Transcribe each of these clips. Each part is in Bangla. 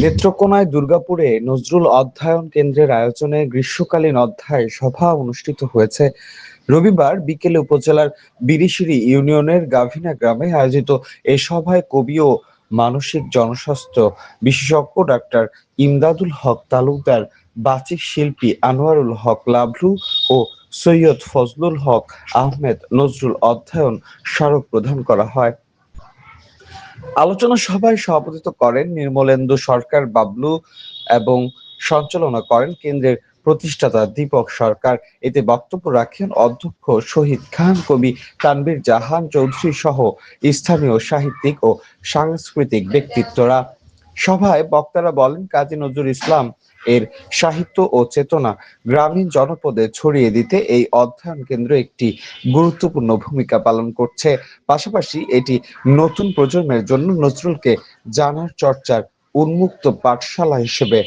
নেত্রকোনায় দুর্গাপুরে নজরুল অধ্যয়ন কেন্দ্রের আয়োজনে গ্রীষ্মকালীন অধ্যায় সভা অনুষ্ঠিত হয়েছে। রবিবার বিকেলে উপজেলার বিরিশিরি ইউনিয়নের গাভিনা গ্রামে আয়োজিত এ সভায় কবি ও মানসিক জনস্বাস্থ্য বিশেষজ্ঞ ডাক্তার ইমদাদুল হক তালুকদার, বাচিক শিল্পী আনোয়ারুল হক লাভলু ও সৈয়দ ফজলুল হক আহমেদ নজরুল অধ্যয়ন স্মারক প্রদান করা হয়। আলোচনা সভায় সভাপতিত্ব করেন নির্মলেন্দু সরকার বাবলু এবং সঞ্চালনা করেন কেন্দ্রের প্রতিষ্ঠাতা দীপক সরকার। এতে বক্তব্য রাখেন অধ্যক্ষ শহীদ খান, কবি তানভীর জাহান চৌধুরী সহ স্থানীয় সাহিত্যিক ও সাংস্কৃতিক ব্যক্তিত্বরা। সভায় বক্তারা বলেন, কাজী নজরুল ইসলাম এর সাহিত্য ও চেতনা গ্রামীণ জনপদে ছড়িয়ে দিতে এই অধ্যয়ন কেন্দ্র একটি গুরুত্বপূর্ণ ভূমিকা পালন করছে। পাশাপাশি এটি নতুন প্রজন্মের জন্য নজরুলকে জানার চর্চার উন্মুক্ত পাঠশালা হিসেবে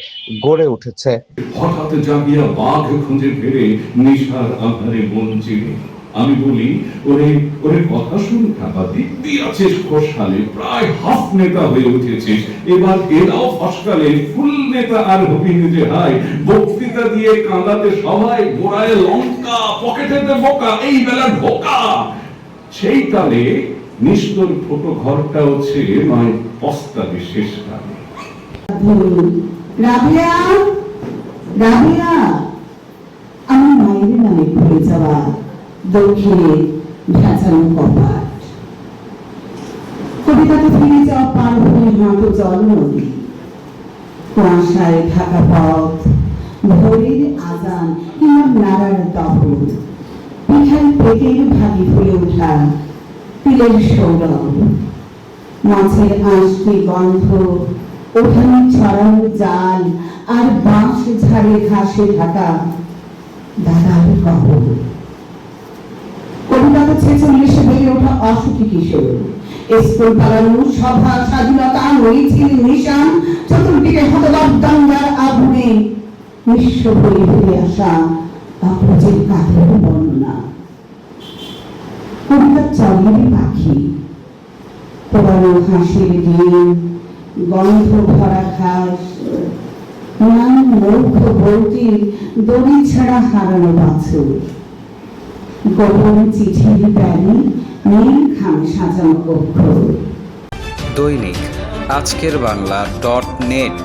গড়ে উঠেছে। হঠাৎ জাগিয়া বাঘ খুঁজে ফেরে নিশার আধারে মন চিরে। আমি বলি, ওরে ওরে কথা শুন খাতা, দিব্যি আছিস খোশহালে, প্রায় হাফ নেতা হয়ে উঠেছিস, এবার এরাও ফসকালে ফুল নেতা আর হবি নিজে হাই। বক্তৃতা দিয়ে কাঁদাতে সবাই, গোড়ায় লঙ্কা পকেটেতে বোকা, এই বেলা ঢোকা। সেই কালে নিষ্ঠুর ছোট ঘরটাও ছেড়ে নয় পস্তাবে শেষ কালে। রাবিয়া, রাবিয়া, আমি মায়ের নামে ভুলে যাওয়া দক্ষিণে ভেজানো কপাট। কবিতাতে ফিরে যাওয়া পার্বণের মতো জল নদী, কুয়াশায় ঢাকা পথ, ভোরের আজান কিংবা নাড়ার দহন, পিঠায় পেটের ভাগি ফুলে ওঠা তিলের সৌরভ, মাছের আঁশটি গন্ধ, ওখানে ছড়ানো জাল আর বাঁশ ঝাড়ে ঘাসে ঢাকা দাদার কবর। কবিতাতে 46-এ বেড়ে ওঠা অসুখী কিশোর, স্কুল পালানো, সভা, স্বাধীনতা, মিছিল, মিশন, চতুর্দিকে হতবাক দাঙ্গার আগুনে নিঃস্ব হয়ে ফিরে আসা অপরাজের কাঠের বর্ণনা। কবিতার চাউলের পাখি, পোড়ানো হাসির ডিম, গন্ধ ভরা ঘাস, নাম মূর্খ বউটির দড়ি ছাড়া হারানো বাছুর, গোপন চিঠির প্যারি, নীল খাম সাজানো অক্ষর। দৈনিক আজকের বাংলা .net